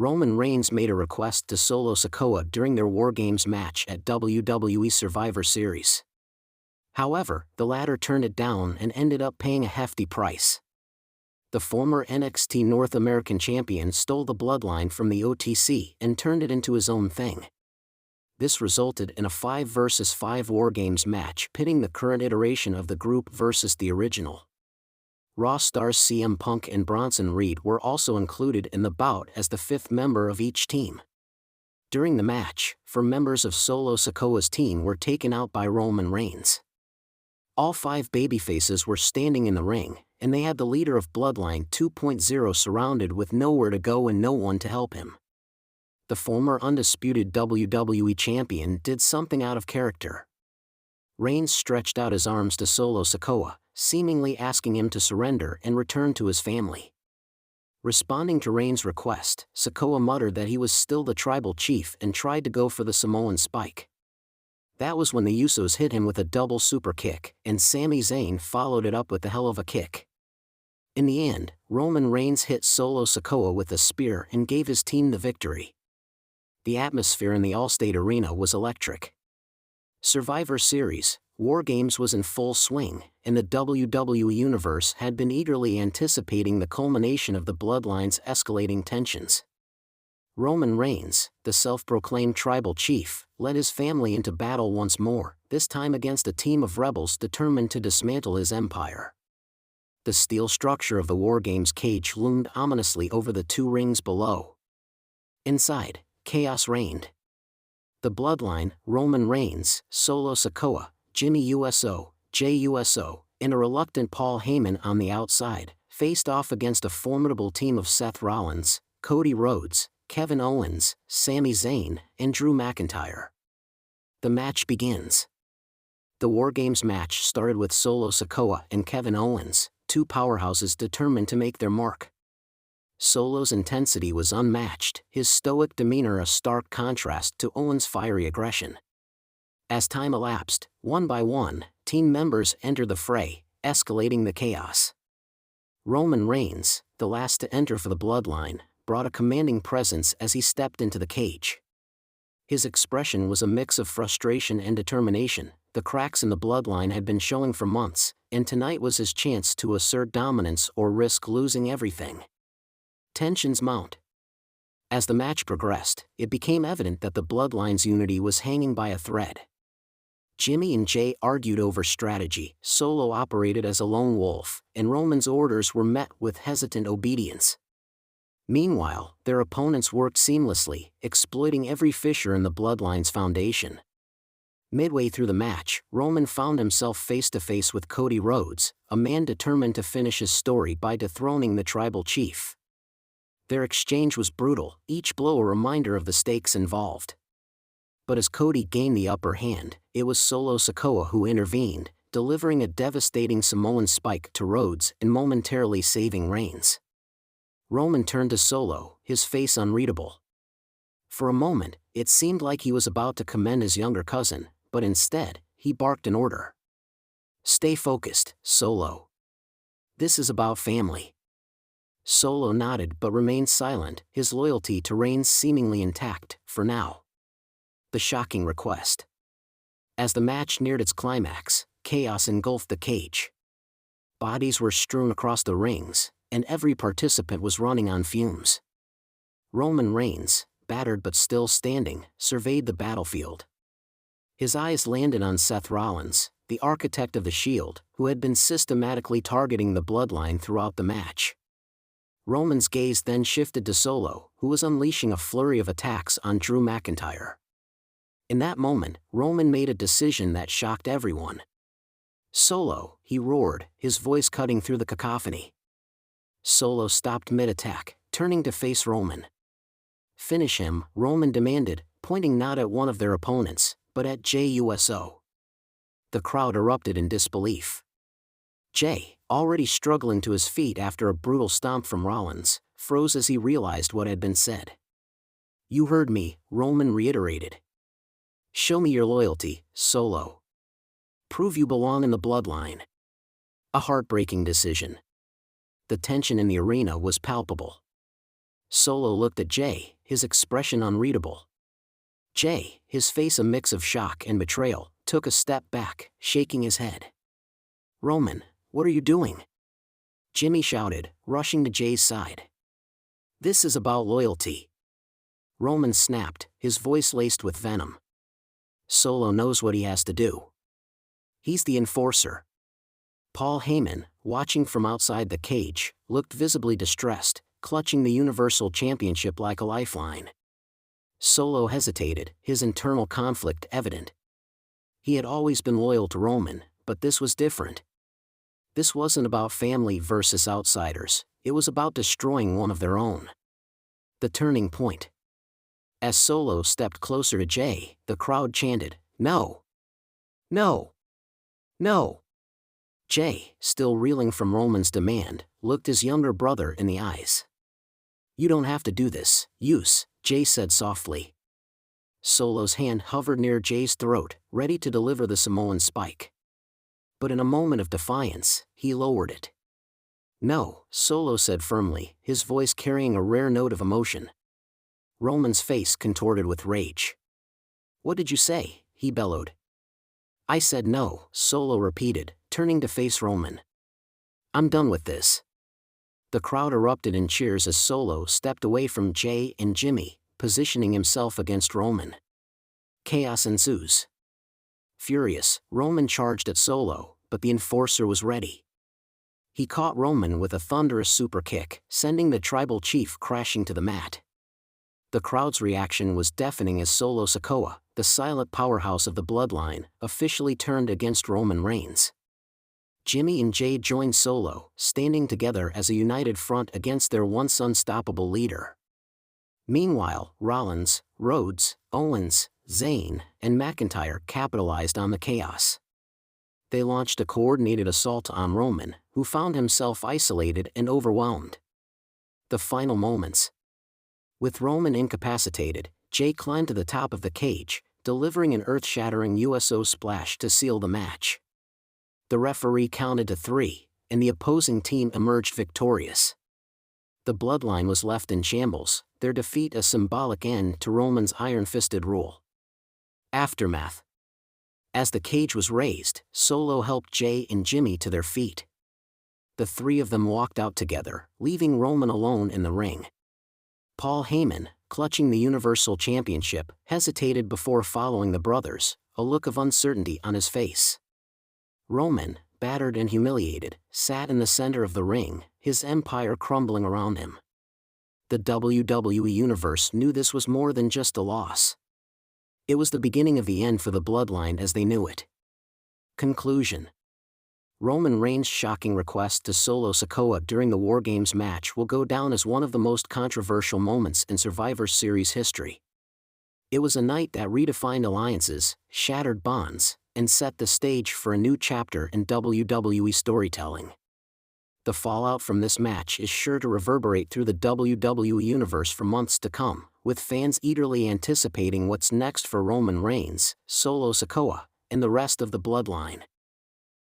Roman Reigns made a request to Solo Sikoa during their War Games match at WWE Survivor Series. However, the latter turned it down and ended up paying a hefty price. The former NXT North American champion stole the bloodline from the OTC and turned it into his own thing. This resulted in a 5 vs 5 War Games match pitting the current iteration of the group versus the original. Raw stars CM Punk and Bronson Reed were also included in the bout as the 5th member of each team. During the match, 4 members of Solo Sikoa's team were taken out by Roman Reigns. All 5 babyfaces were standing in the ring, and they had the leader of Bloodline 2.0 surrounded with nowhere to go and no one to help him. The former undisputed WWE champion did something out of character. Reigns stretched out his arms to Solo Sikoa, seemingly asking him to surrender and return to his family. Responding to Reigns' request, Sikoa muttered that he was still the tribal chief and tried to go for the Samoan spike. That was when the Usos hit him with a double super kick, and Sami Zayn followed it up with a hell of a kick. In the end, Roman Reigns hit Solo Sikoa with a spear and gave his team the victory. The atmosphere in the Allstate Arena was electric. Survivor Series, War Games was in full swing, and the WWE Universe had been eagerly anticipating the culmination of the Bloodline's escalating tensions. Roman Reigns, the self-proclaimed tribal chief, led his family into battle once more, this time against a team of rebels determined to dismantle his empire. The steel structure of the War Games cage loomed ominously over the 2 rings below. Inside, chaos reigned. The Bloodline, Roman Reigns, Solo Sikoa, Jimmy Uso, Jey Uso, and a reluctant Paul Heyman on the outside, faced off against a formidable team of Seth Rollins, Cody Rhodes, Kevin Owens, Sami Zayn, and Drew McIntyre. The match begins. The War Games match started with Solo Sikoa and Kevin Owens, 2 powerhouses determined to make their mark. Solo's intensity was unmatched, his stoic demeanor a stark contrast to Owens' fiery aggression. As time elapsed, one by one, team members entered the fray, escalating the chaos. Roman Reigns, the last to enter for the Bloodline, brought a commanding presence as he stepped into the cage. His expression was a mix of frustration and determination. The cracks in the Bloodline had been showing for months, and tonight was his chance to assert dominance or risk losing everything. Tensions mount. As the match progressed, it became evident that the Bloodline's unity was hanging by a thread. Jimmy and Jey argued over strategy, Solo operated as a lone wolf, and Roman's orders were met with hesitant obedience. Meanwhile, their opponents worked seamlessly, exploiting every fissure in the Bloodline's foundation. Midway through the match, Roman found himself face-to-face with Cody Rhodes, a man determined to finish his story by dethroning the tribal chief. Their exchange was brutal, each blow a reminder of the stakes involved. But as Cody gained the upper hand, it was Solo Sikoa who intervened, delivering a devastating Samoan spike to Rhodes and momentarily saving Reigns. Roman turned to Solo, his face unreadable. For a moment, it seemed like he was about to commend his younger cousin, but instead, he barked an order. "Stay focused, Solo. This is about family." Solo nodded but remained silent, his loyalty to Reigns seemingly intact, for now. The shocking request. As the match neared its climax, chaos engulfed the cage. Bodies were strewn across the rings, and every participant was running on fumes. Roman Reigns, battered but still standing, surveyed the battlefield. His eyes landed on Seth Rollins, the architect of the Shield, who had been systematically targeting the Bloodline throughout the match. Roman's gaze then shifted to Solo, who was unleashing a flurry of attacks on Drew McIntyre. In that moment, Roman made a decision that shocked everyone. "Solo," he roared, his voice cutting through the cacophony. Solo stopped mid-attack, turning to face Roman. "Finish him," Roman demanded, pointing not at one of their opponents, but at Jey Uso. The crowd erupted in disbelief. Jey, already struggling to his feet after a brutal stomp from Rollins, froze as he realized what had been said. "You heard me," Roman reiterated. "Show me your loyalty, Solo. Prove you belong in the Bloodline." A heartbreaking decision. The tension in the arena was palpable. Solo looked at Jay, his expression unreadable. Jay, his face a mix of shock and betrayal, took a step back, shaking his head. "Roman, what are you doing?" Jimmy shouted, rushing to Jay's side. "This is about loyalty." Roman snapped, his voice laced with venom. "Solo knows what he has to do. He's the enforcer." Paul Heyman, watching from outside the cage, looked visibly distressed, clutching the Universal Championship like a lifeline. Solo hesitated, his internal conflict evident. He had always been loyal to Roman, but this was different. This wasn't about family versus outsiders, it was about destroying one of their own. The turning point. As Solo stepped closer to Jay, the crowd chanted, "No! No! No!" Jay, still reeling from Roman's demand, looked his younger brother in the eyes. "You don't have to do this, Use," Jay said softly. Solo's hand hovered near Jay's throat, ready to deliver the Samoan spike. But in a moment of defiance, he lowered it. "No," Solo said firmly, his voice carrying a rare note of emotion. Roman's face contorted with rage. "What did you say?" he bellowed. "I said no," Solo repeated, turning to face Roman. "I'm done with this." The crowd erupted in cheers as Solo stepped away from Jay and Jimmy, positioning himself against Roman. Chaos ensues. Furious, Roman charged at Solo, but the enforcer was ready. He caught Roman with a thunderous super kick, sending the tribal chief crashing to the mat. The crowd's reaction was deafening as Solo Sikoa, the silent powerhouse of the bloodline, officially turned against Roman Reigns. Jimmy and Jay joined Solo, standing together as a united front against their once unstoppable leader. Meanwhile, Rollins, Rhodes, Owens, Zayn, and McIntyre capitalized on the chaos. They launched a coordinated assault on Roman, who found himself isolated and overwhelmed. The final moments. With Roman incapacitated, Jay climbed to the top of the cage, delivering an earth-shattering USO splash to seal the match. The referee counted to 3, and the opposing team emerged victorious. The bloodline was left in shambles, their defeat a symbolic end to Roman's iron-fisted rule. Aftermath. As the cage was raised, Solo helped Jay and Jimmy to their feet. The three of them walked out together, leaving Roman alone in the ring. Paul Heyman, clutching the Universal Championship, hesitated before following the brothers, a look of uncertainty on his face. Roman, battered and humiliated, sat in the center of the ring, his empire crumbling around him. The WWE Universe knew this was more than just a loss. It was the beginning of the end for the bloodline as they knew it. Conclusion. Roman Reigns' shocking request to Solo Sikoa during the War Games match will go down as one of the most controversial moments in Survivor Series history. It was a night that redefined alliances, shattered bonds, and set the stage for a new chapter in WWE storytelling. The fallout from this match is sure to reverberate through the WWE Universe for months to come, with fans eagerly anticipating what's next for Roman Reigns, Solo Sikoa, and the rest of the bloodline.